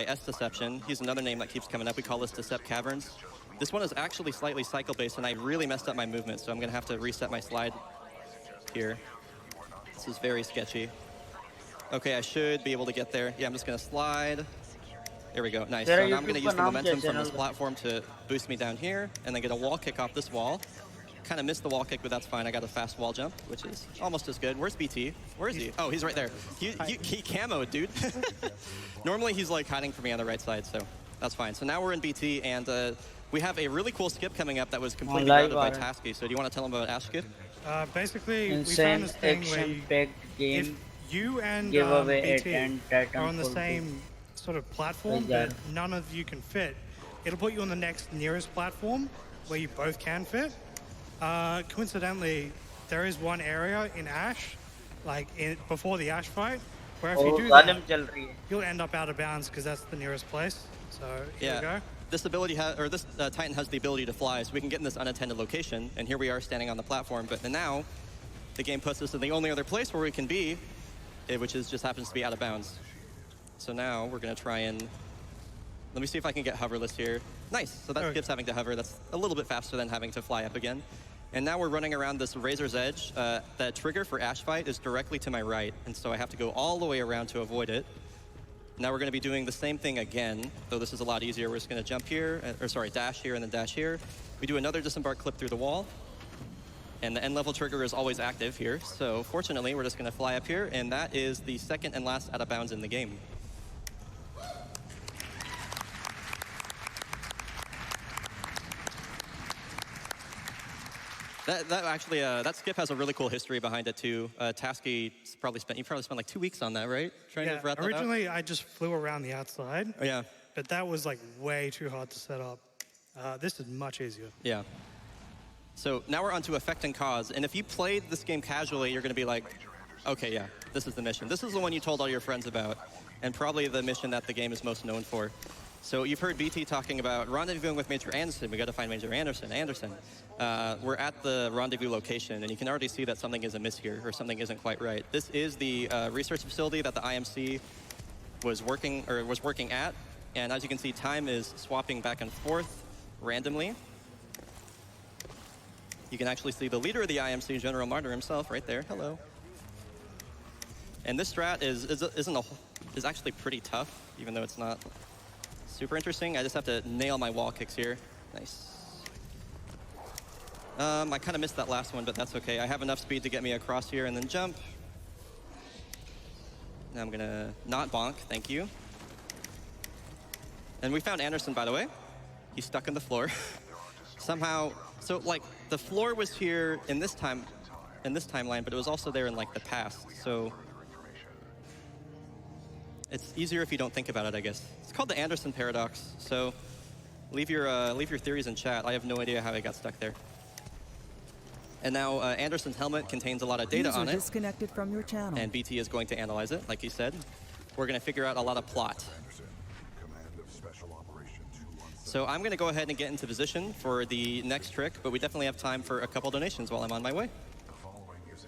S Deception. He's another name that keeps coming up. We call this Decept Caverns. This one is actually slightly cycle-based, and I really messed up my movement, so I'm going to have to reset my slide here. This is very sketchy. Okay, I should be able to get there. Yeah, I'm just going to slide. There we go. Nice. So now I'm going to use the momentum from this platform to boost me down here, and then get a wall kick off this wall. Kind of missed the wall kick, but that's fine. I got a fast wall jump, which is almost as good. Where's BT? Where is he? Oh, he's right there. He camoed, dude. Normally, he's like hiding from me on the right side, so that's fine. So now we're in BT, and we have a really cool skip coming up that was completely routed by Tasky. So do you want to tell him about Ash skip? Basically, we found this thing where if you and BT are on the same sort of platform that none of you can fit, it'll put you on the next nearest platform where you both can fit. Coincidentally, there is one area in Ash, like before the Ash fight, where if you do that, you'll end up out of bounds because that's the nearest place. So here we go. This ability this Titan has the ability to fly, so we can get in this unattended location, and here we are standing on the platform. But now, the game puts us in the only other place where we can be, which just happens to be out of bounds. So now we're gonna try and let me see if I can get hoverless here. Nice. So that skips having to hover. That's a little bit faster than having to fly up again. And now we're running around this Razor's Edge. The trigger for Ash fight is directly to my right, and so I have to go all the way around to avoid it. Now we're going to be doing the same thing again, though this is a lot easier. We're just going to jump here, dash here and then dash here. We do another disembark clip through the wall, and the end level trigger is always active here. So fortunately, we're just going to fly up here, and that is the second and last out of bounds in the game. That skip has a really cool history behind it too. Tasky probably spent like 2 weeks on that, right? Trying to wrap that out? Originally I just flew around the outside. Oh, yeah. But that was like way too hard to set up. This is much easier. Yeah. So now we're on to Effect and Cause, and if you played this game casually, you're going to be like, okay, yeah, this is the mission. This is the one you told all your friends about, and probably the mission that the game is most known for. So you've heard BT talking about rendezvousing with Major Anderson. We got to find Major Anderson. We're at the rendezvous location, and you can already see that something is amiss here, or something isn't quite right. This is the research facility that the IMC was working at, and as you can see, time is swapping back and forth randomly. You can actually see the leader of the IMC, General Martyr himself, right there. Hello. And this strat is actually pretty tough, even though it's not super interesting. I just have to nail my wall kicks here. Nice. I kind of missed that last one, but that's okay. I have enough speed to get me across here and then jump. Now I'm gonna not bonk, thank you. And we found Anderson, by the way. He's stuck in the floor. Somehow, so like the floor was here in this timeline, but it was also there in like the past. So it's easier if you don't think about it, I guess. It's called the Anderson paradox. So leave your theories in chat. I have no idea how I got stuck there. And now Anderson's helmet contains a lot of data on it. Disconnected from your channel. And BT is going to analyze it, like he said. We're going to figure out a lot of plot. So I'm going to go ahead and get into position for the next trick, but we definitely have time for a couple donations while I'm on my way.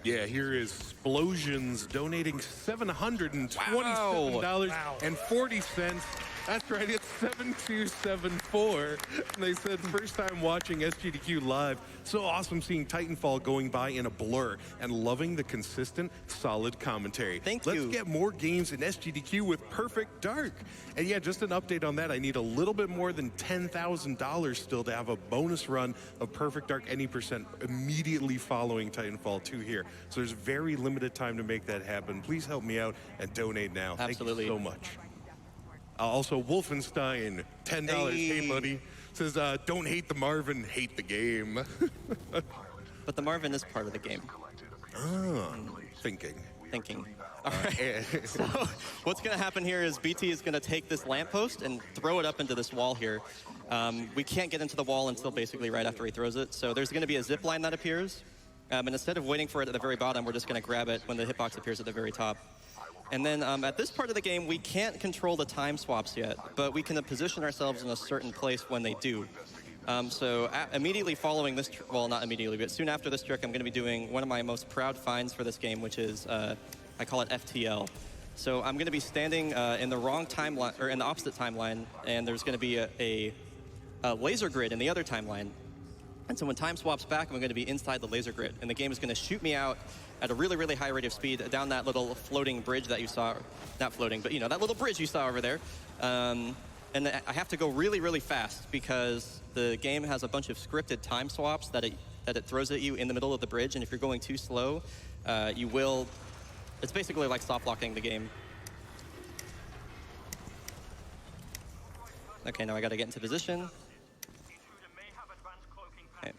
Yeah, here is Explosions donating $727.40. That's right, it's 7274. And they said, first time watching SGDQ live. So awesome seeing Titanfall going by in a blur and loving the consistent, solid commentary. Thank you. Let's get more games in SGDQ with Perfect Dark. And yeah, just an update on that. I need a little bit more than $10,000 still to have a bonus run of Perfect Dark any percent immediately following Titanfall 2 here. So there's very limited time to make that happen. Please help me out and donate now. Absolutely. Thank you so much. Also, Wolfenstein, $10. Hey, buddy. Says, don't hate the Marvin, hate the game. But the Marvin is part of the game. Oh, thinking. All right. So what's going to happen here is BT is going to take this lamppost and throw it up into this wall here. We can't get into the wall until basically right after he throws it. So there's going to be a zip line that appears. And instead of waiting for it at the very bottom, we're just going to grab it when the hitbox appears at the very top. And then at this part of the game, we can't control the time swaps yet, but we can position ourselves in a certain place when they do. Immediately following this, well, not immediately, but soon after this trick, I'm going to be doing one of my most proud finds for this game, which is, I call it FTL. So I'm going to be standing in the wrong timeline, or in the opposite timeline, and there's going to be a laser grid in the other timeline. And so when time swaps back, I'm going to be inside the laser grid, and the game is going to shoot me out at a really, really high rate of speed down that little floating bridge that you saw. Not floating, but you know, that little bridge you saw over there. And I have to go really, really fast because the game has a bunch of scripted time swaps that it throws at you in the middle of the bridge, and if you're going too slow, you will... It's basically like soft locking the game. Okay, now I gotta get into position. Okay.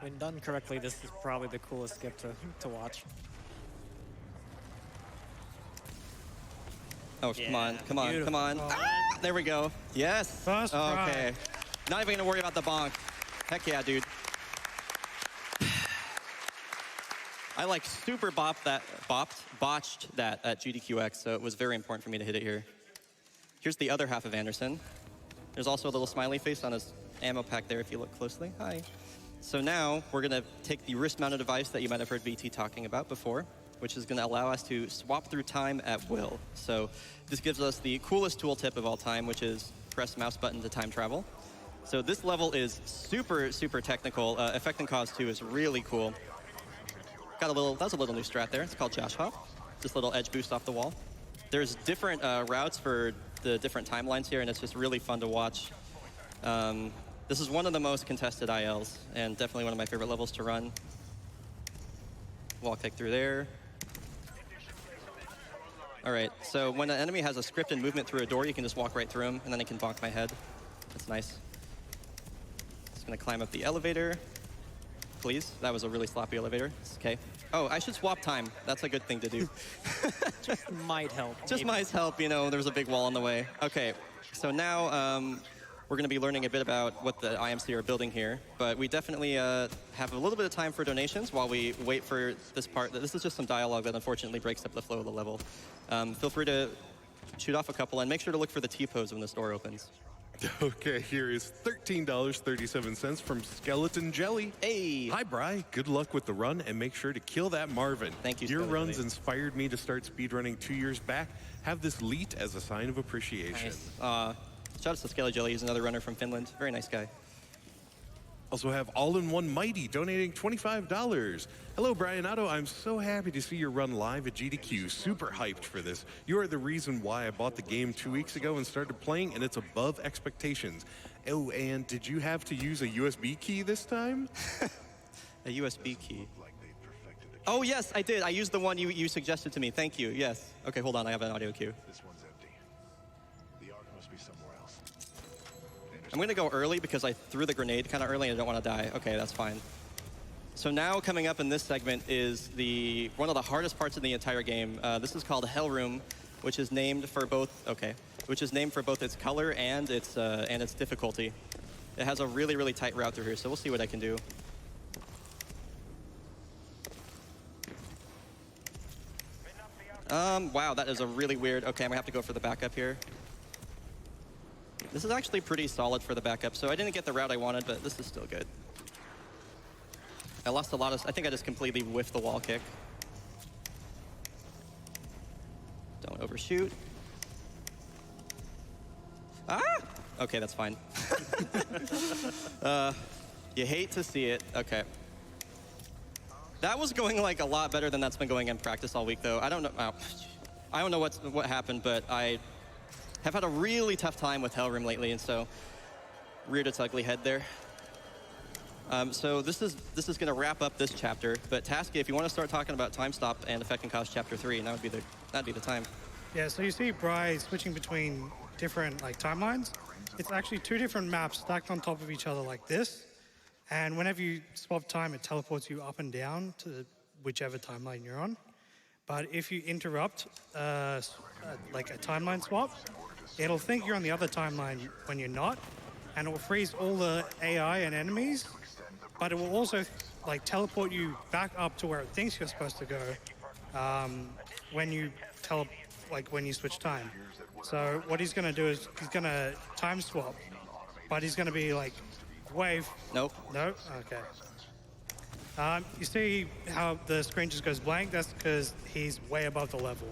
When done correctly, this is probably the coolest skip to watch. Oh, yeah, come on, come on, come on. Oh. Ah, there we go. Yes. First try. Okay. Not even gonna worry about the bonk. Heck yeah, dude. I like super botched that at GDQX, so it was very important for me to hit it here. Here's the other half of Anderson. There's also a little smiley face on his ammo pack there if you look closely. Hi. So now we're gonna take the wrist-mounted device that you might have heard VT talking about before, which is gonna allow us to swap through time at will. So this gives us the coolest tooltip of all time, which is press mouse button to time travel. So this level is super, super technical. Effect and Cause 2 is really cool. That's a little new strat there. It's called Josh Hop. Just a little edge boost off the wall. There's different routes for the different timelines here, and it's just really fun to watch. This is one of the most contested ILs, and definitely one of my favorite levels to run. Wall kick through there. All right, so when an enemy has a scripted movement through a door, you can just walk right through him, and then he can bonk my head. That's nice. Just gonna climb up the elevator. Please, that was a really sloppy elevator. It's okay. Oh, I should swap time. That's a good thing to do. Just might help. Just might help, you know, there's a big wall in the way. Okay, so now we're going to be learning a bit about what the IMC are building here, but we definitely have a little bit of time for donations while we wait for this part. This is just some dialogue that unfortunately breaks up the flow of the level. Feel free to shoot off a couple, and make sure to look for the T-pose when this door opens. Okay, here is $13.37 from Skeleton Jelly. Hey! Hi, Bri. Good luck with the run, and make sure to kill that Marvin. Thank you, Your Skeleton runs Jelly. inspired me to start speedrunning 2 years back. Have this leet as a sign of appreciation. Nice. Shout out to Skeleton Jelly. He's another runner from Finland. Very nice guy. Also have All-in-One Mighty donating $25. Hello, Brian Otto. I'm so happy to see your run live at GDQ. Super hyped for this. You are the reason why I bought the game 2 weeks ago and started playing, and it's above expectations. Oh, and did you have to use a USB key this time? A USB key. Oh, yes, I did. I used the one you suggested to me. Thank you. Yes. Okay, hold on. I have an audio cue. This one's empty. The arc must be somewhere else. I'm going to go early because I threw the grenade kind of early and I don't want to die. Okay, that's fine. So now coming up in this segment is one of the hardest parts of the entire game. This is called Hell Room, which is named for both its color and its difficulty. It has a really, really tight route through here, so we'll see what I can do. Wow, that is a really weird... Okay, I'm going to have to go for the backup here. This is actually pretty solid for the backup, so I didn't get the route I wanted, but this is still good. I lost a lot of... I think I just completely whiffed the wall kick. Don't overshoot. Ah! Okay, that's fine. You hate to see it. Okay. That was going like a lot better than that's been going in practice all week, though. I don't know. I don't know what happened, but I have had a really tough time with Hell Room lately, and so reared its ugly head there. So this is going to wrap up this chapter. But Tasky, if you want to start talking about Time Stop and Effect and Cause Chapter 3, that'd be the time. Yeah. So you see Bri switching between different timelines. It's actually two different maps stacked on top of each other like this. And whenever you swap time, it teleports you up and down to whichever timeline you're on. But if you interrupt like a timeline swap, it'll think you're on the other timeline when you're not, and it will freeze all the AI and enemies, but it will also teleport you back up to where it thinks you're supposed to go when you switch time. So what he's going to do is he's going to time swap, but he's going to be wave. Nope. Nope? Okay. You see how the screen just goes blank? That's because he's way above the level.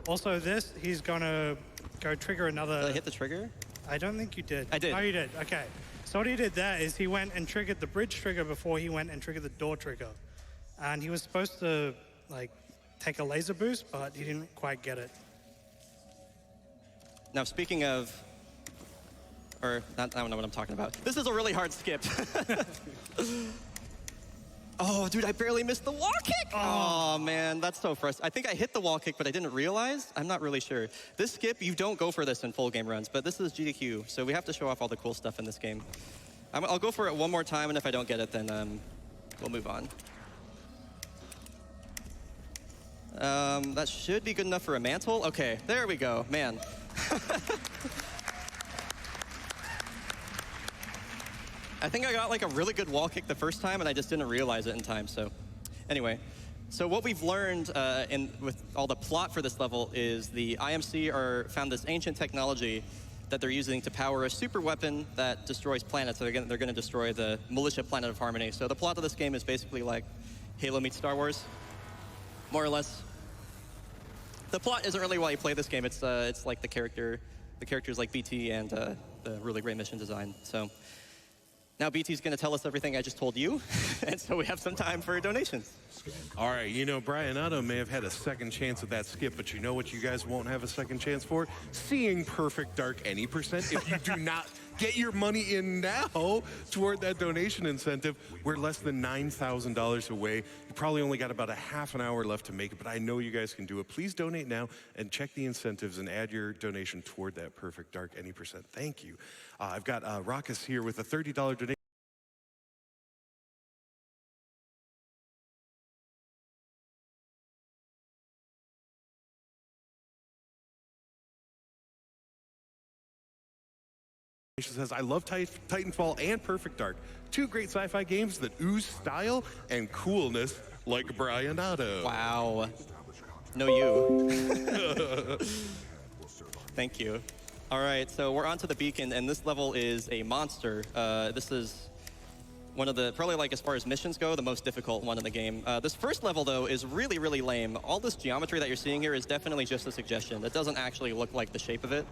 Also this, he's gonna go trigger another... Did I hit the trigger? I don't think you did. I did. Oh, you did, okay. So what he did there is he went and triggered the bridge trigger before he went and triggered the door trigger. And he was supposed to, like, take a laser boost, but he didn't quite get it. Now, speaking of, I don't know what I'm talking about. This is a really hard skip. Oh, dude, I barely missed the wall kick. Oh, man, that's so frustrating. I think I hit the wall kick, but I didn't realize. I'm not really sure. This skip, you don't go for this in full game runs, but this is GDQ, so we have to show off all the cool stuff in this game. I'll go for it one more time, and if I don't get it, then we'll move on. That should be good enough for a mantle. Okay, there we go, man. I think I got like a really good wall kick the first time, and I just didn't realize it in time. So anyway, so what we've learned with all the plot for this level is the IMC found this ancient technology that they're using to power a super weapon that destroys planets. So they're going to destroy the militia planet of Harmony. So the plot of this game is basically like Halo meets Star Wars, more or less. The plot isn't really why you play this game. It's like the characters like BT and the really great mission design. So now BT's going to tell us everything I just told you, and so we have some time for donations. All right, you know, Brian Otto may have had a second chance at that skip, but you know what you guys won't have a second chance for? Seeing Perfect Dark any percent. If you do not get your money in now toward that donation incentive, we're less than $9,000 away. You probably only got about a half an hour left to make it, but I know you guys can do it. Please donate now and check the incentives and add your donation toward that Perfect Dark any percent. Thank you. I've got Raucus here with a $30 donation. Says, I love Titanfall and Perfect Dark. Two great sci-fi games that ooze style and coolness like Brian Otto. Wow. No you. Thank you. All right, so we're onto the beacon, and this level is a monster. This is one of the, probably like as far as missions go, the most difficult one in the game. This first level, though, is really, really lame. All this geometry that you're seeing here is definitely just a suggestion. It doesn't actually look like the shape of it,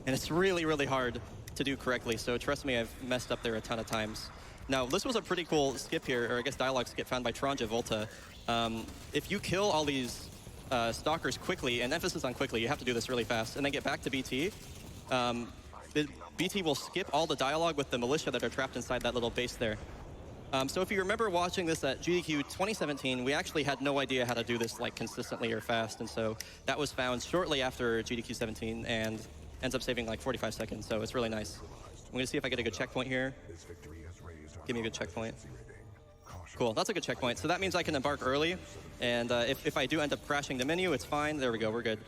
and it's really, really hard to do correctly, so trust me, I've messed up there a ton of times. Now, this was a pretty cool skip here, or I guess dialogue skip found by Tronja Volta. If you kill all these stalkers quickly, and emphasis on quickly, you have to do this really fast, and then get back to BT, BT will skip all the dialogue with the militia that are trapped inside that little base there. So if you remember watching this at GDQ 2017, we actually had no idea how to do this like consistently or fast, and so that was found shortly after GDQ 17, and ends up saving like 45 seconds, so it's really nice. I'm going to see if I get a good checkpoint here. Give me a good checkpoint. Cool, that's a good checkpoint. So that means I can embark early, and if I do end up crashing the menu, it's fine. There we go, we're good.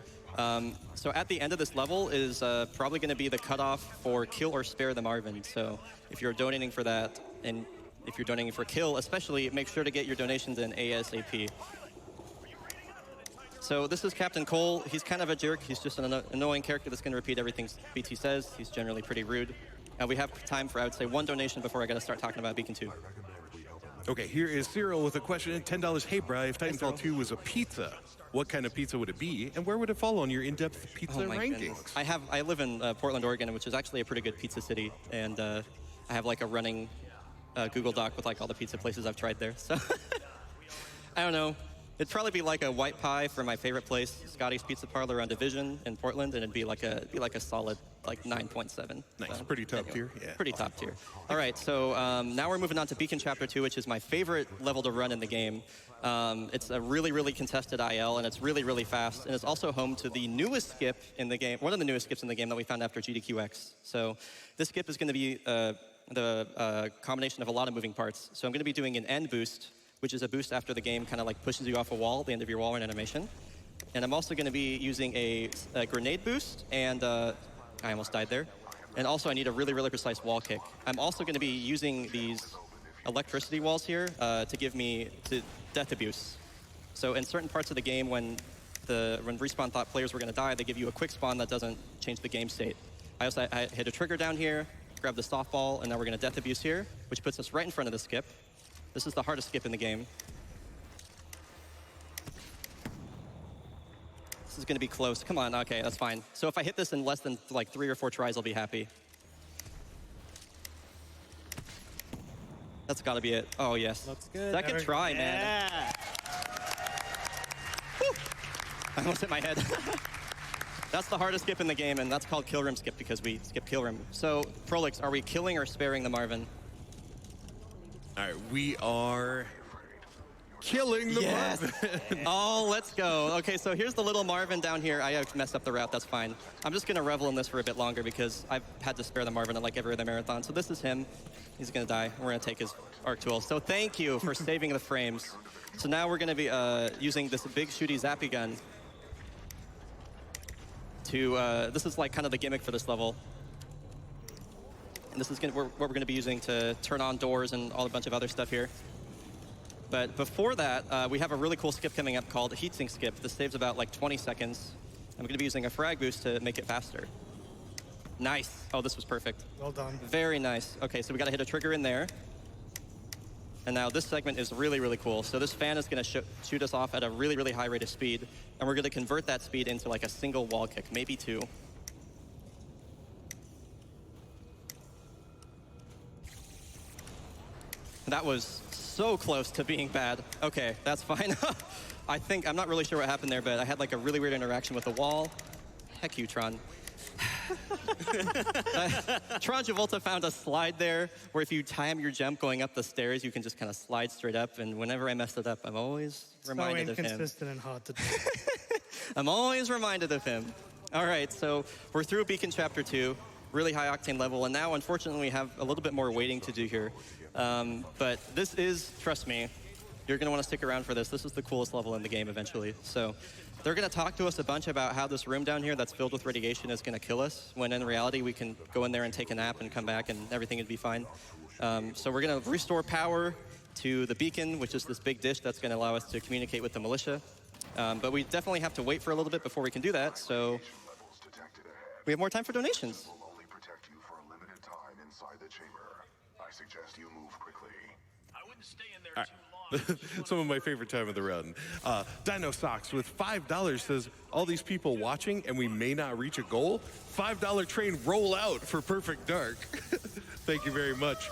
So at the end of this level is probably going to be the cutoff for Kill or Spare the Marvin. So if you're donating for that, and if you're donating for Kill, especially make sure to get your donations in ASAP. So this is Captain Cole. He's kind of a jerk. He's just an annoying character that's going to repeat everything BT says. He's generally pretty rude. We have time for, I would say, one donation before I got to start talking about Beacon 2. Okay, here is Cyril with a question. $10. Hey, Bri, if Titanfall 2 was a pizza, what kind of pizza would it be? And where would it fall on your in-depth pizza rankings? Goodness. I live in Portland, Oregon, which is actually a pretty good pizza city. And I have like a running Google Doc with like all the pizza places I've tried there. So I don't know. It'd probably be like a white pie for my favorite place, Scotty's Pizza Parlor on Division in Portland, and it'd be like a solid like 9.7. Nice, pretty top tier. Yeah. Pretty top tier. All right, so now we're moving on to Beacon Chapter 2, which is my favorite level to run in the game. It's a really, really contested IL, and it's really, really fast, and it's also home to the newest skip in the game, one of the newest skips in the game that we found after GDQX. So this skip is going to be the combination of a lot of moving parts. So I'm going to be doing an end boost, which is a boost after the game kind of like pushes you off a wall, the end of your wall in animation. And I'm also going to be using a grenade boost, and I almost died there. And also I need a really, really precise wall kick. I'm also going to be using these electricity walls here to give me death abuse. So in certain parts of the game when Respawn thought players were going to die, they give you a quick spawn that doesn't change the game state. I hit a trigger down here, grab the softball, and now we're going to death abuse here, which puts us right in front of the skip. This is the hardest skip in the game. This is going to be close. Come on. Okay, that's fine. So if I hit this in less than like 3 or 4 tries, I'll be happy. That's got to be it. Oh, yes. Looks good. Second try, man. Yeah. I almost hit my head. That's the hardest skip in the game, and that's called kill room skip because we skip kill room. So, Prolix, are we killing or sparing the Marvin? All right, we are killing the Marvin. Oh, let's go. Okay, so here's the little Marvin down here. I messed up the route. That's fine. I'm just going to revel in this for a bit longer because I've had to spare the Marvin at like every other marathon. So this is him. He's going to die. We're going to take his arc tool. So thank you for saving the frames. So now we're going to be using this big shooty zappy gun to, this is like kind of the gimmick for this level. And this is what we're going to be using to turn on doors and all a bunch of other stuff here. But before that, we have a really cool skip coming up called heatsink skip. This saves about like 20 seconds. I'm going to be using a frag boost to make it faster. Nice. Oh, this was perfect. Well done. Very nice. Okay, so we got to hit a trigger in there. And now this segment is really, really cool. So this fan is going to shoot us off at a really, really high rate of speed. And we're going to convert that speed into like a single wall kick, maybe 2. That was so close to being bad. Okay, that's fine. I'm not really sure what happened there, but I had like a really weird interaction with the wall. Heck you, Tron. Tron Travolta found a slide there where if you time your jump going up the stairs, you can just kind of slide straight up. And whenever I mess it up, I'm always reminded of him. So inconsistent and hard to do. I'm always reminded of him. All right, so we're through Beacon Chapter 2, really high octane level, and now unfortunately we have a little bit more waiting to do here. But this is, trust me, you're going to want to stick around for this. This is the coolest level in the game eventually. So they're going to talk to us a bunch about how this room down here that's filled with radiation is going to kill us, when in reality we can go in there and take a nap and come back and everything would be fine. So we're going to restore power to the beacon, which is this big dish that's going to allow us to communicate with the militia. But we definitely have to wait for a little bit before we can do that, so we have more time for donations. Will only protect you for a limited time inside the chamber. I suggest you move quickly. I wouldn't stay in there too long. Some of my favorite time of the run. Dino Socks with $5 says, all these people watching and we may not reach a goal. $5 train roll out for Perfect Dark. Thank you very much.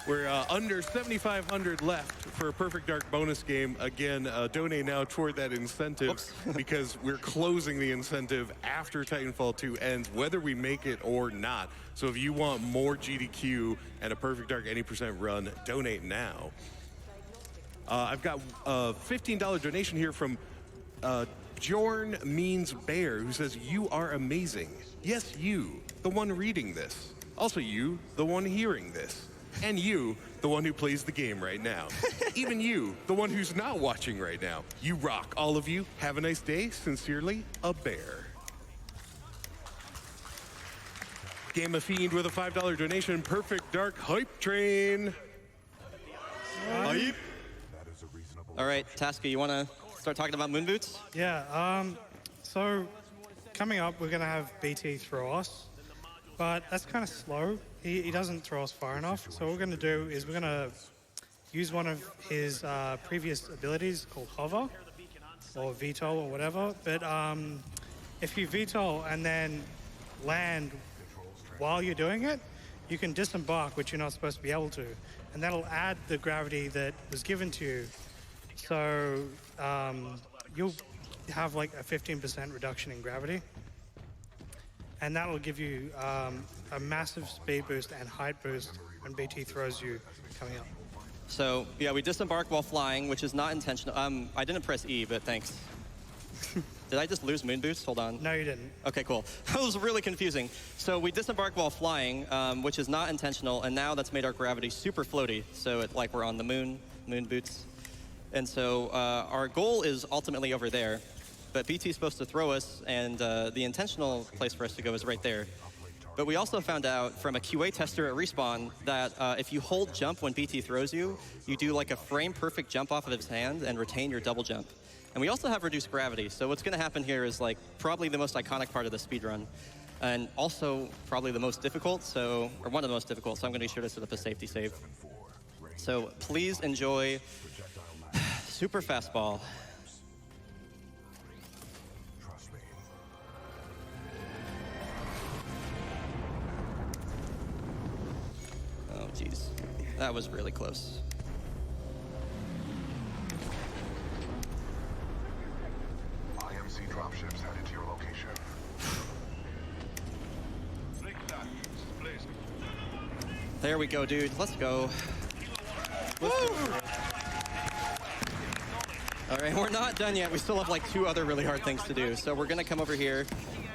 We're under 7,500 left for a Perfect Dark bonus game. Again, donate now toward that incentive because we're closing the incentive after Titanfall 2 ends, whether we make it or not. So if you want more GDQ and a Perfect Dark any % run, donate now. I've got a $15 donation here from Jorn Means Bear, who says, you are amazing. Yes, you, the one reading this. Also you, the one hearing this. And you, the one who plays the game right now. Even you, the one who's not watching right now. You rock, all of you. Have a nice day. Sincerely, a bear. Game of Fiend with a $5 donation. Perfect Dark Hype Train. Hype. All right, Taska, you want to start talking about moon boots? Yeah, so coming up, we're going to have BT throw us, but that's kind of slow. He doesn't throw us far enough. So what we're going to do is we're going to use one of his previous abilities called Hover, or VTOL or whatever. But if you VTOL and then land while you're doing it, you can disembark, which you're not supposed to be able to. And that'll add the gravity that was given to you. So you'll have like a 15% reduction in gravity. And that'll give you a massive speed boost and height boost when BT throws you coming up. So, yeah, we disembark while flying, which is not intentional. I didn't press E, but thanks. Did I just lose moon boots? Hold on. No, you didn't. Okay, cool. That was really confusing. So we disembark while flying, which is not intentional, and now that's made our gravity super floaty. So it's like we're on the moon boots. And so our goal is ultimately over there, but BT is supposed to throw us, and the intentional place for us to go is right there. But we also found out from a QA tester at Respawn that if you hold jump when BT throws you, you do like a frame-perfect jump off of his hand and retain your double jump. And we also have reduced gravity, so what's going to happen here is like probably the most iconic part of the speedrun, and also probably the most difficult, or one of the most difficult, so I'm going to be sure to set up a safety save. So please enjoy Super Fastball. Jeez. That was really close. IMC dropships headed to your location. There we go, dude. Let's go. Woo! All right, we're not done yet. We still have like 2 other really hard things to do. So we're gonna come over here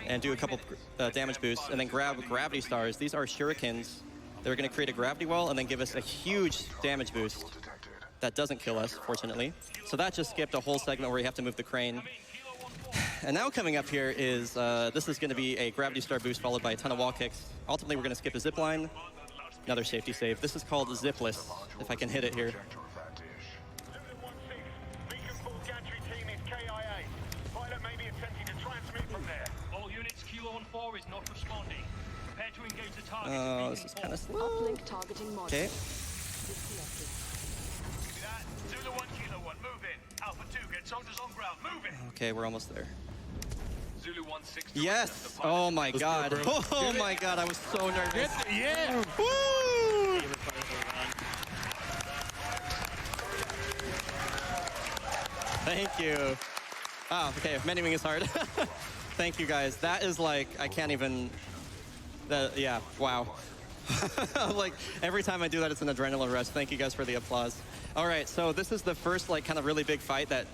and do a couple damage boosts and then grab gravity stars. These are shurikens. They're gonna create a gravity wall and then give us a huge damage boost. That doesn't kill us, fortunately. So that just skipped a whole segment where you have to move the crane. And now coming up here is, this is gonna be a gravity star boost followed by a ton of wall kicks. Ultimately, we're gonna skip a zip line. Another safety save. This is called zipless, if I can hit it here. Oh, this is kind of slow. Okay. Okay, we're almost there. Yes! Oh my god. Oh my god, I was so nervous. Yeah! Woo! Thank you. Oh, okay, many-wing is hard. Thank you guys. That is like, I can't even, yeah, wow. Like, every time I do that, it's an adrenaline rush. Thank you guys for the applause. All right, so this is the first, like, kind of really big fight that,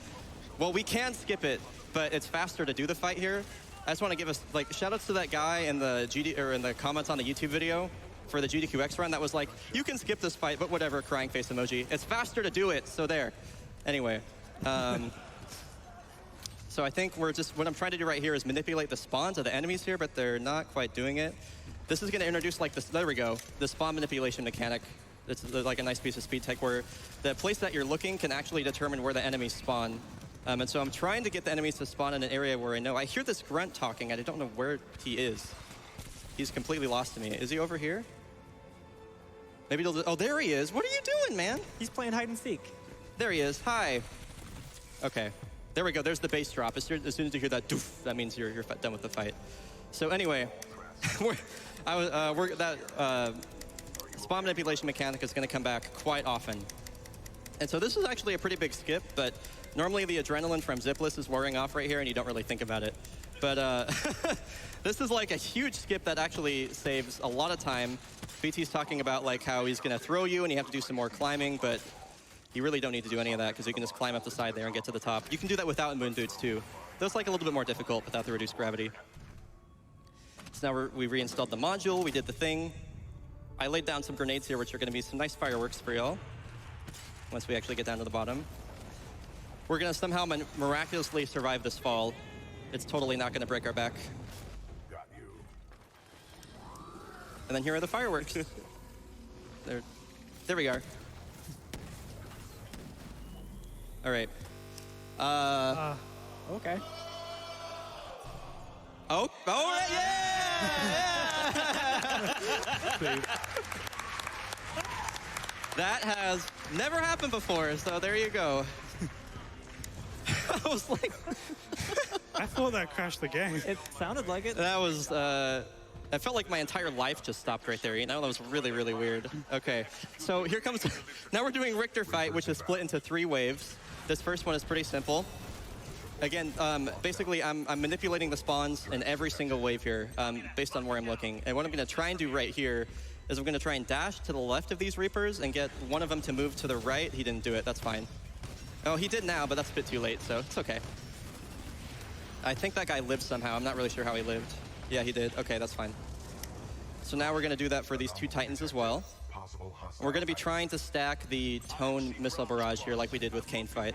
well, we can skip it, but it's faster to do the fight here. I just want to give us, like, shout-outs to that guy in the in the comments on the YouTube video for the GDQX run that was like, you can skip this fight, but whatever, crying face emoji. It's faster to do it, so there. Anyway. So I think what I'm trying to do right here is manipulate the spawns of the enemies here, but they're not quite doing it. This is going to introduce like this, there we go, the spawn manipulation mechanic. It's like a nice piece of speed tech where the place that you're looking can actually determine where the enemies spawn. And so I'm trying to get the enemies to spawn in an area where I know. I hear this grunt talking, and I don't know where he is. He's completely lost to me. Is he over here? Maybe oh, there he is. What are you doing, man? He's playing hide and seek. There he is. Hi. Okay. There we go. There's the bass drop. As soon as you hear that, doof, that means you're done with the fight. So anyway, spawn manipulation mechanic is going to come back quite often. And so this is actually a pretty big skip, but normally the adrenaline from zipless is wearing off right here, and you don't really think about it. But this is like a huge skip that actually saves a lot of time. BT's talking about like how he's going to throw you, and you have to do some more climbing, but you really don't need to do any of that because you can just climb up the side there and get to the top. You can do that without moon boots too. That's like a little bit more difficult without the reduced gravity. So now we reinstalled the module, we did the thing. I laid down some grenades here, which are gonna be some nice fireworks for y'all once we actually get down to the bottom. We're gonna somehow miraculously survive this fall. It's totally not gonna break our back. Got you. And then here are the fireworks. There we are. All right. Okay. Oh, yeah! That has never happened before, so there you go. I was like... I thought that crashed the game. It sounded like it. That was, I felt like my entire life just stopped right there, you know? That was really, really weird. Okay, so here comes... Now we're doing Richter Fight, which is split into 3 waves. This first one is pretty simple. Again, basically, I'm manipulating the spawns in every single wave here based on where I'm looking. And what I'm going to try and do right here is I'm going to try and dash to the left of these Reapers and get one of them to move to the right. He didn't do it. That's fine. Oh, he did now, but that's a bit too late, so it's okay. I think that guy lived somehow. I'm not really sure how he lived. Yeah, he did. Okay, that's fine. So now we're going to do that for these 2 Titans as well. We're going to be trying to stack the Tone Missile Barrage here like we did with Kane Fight.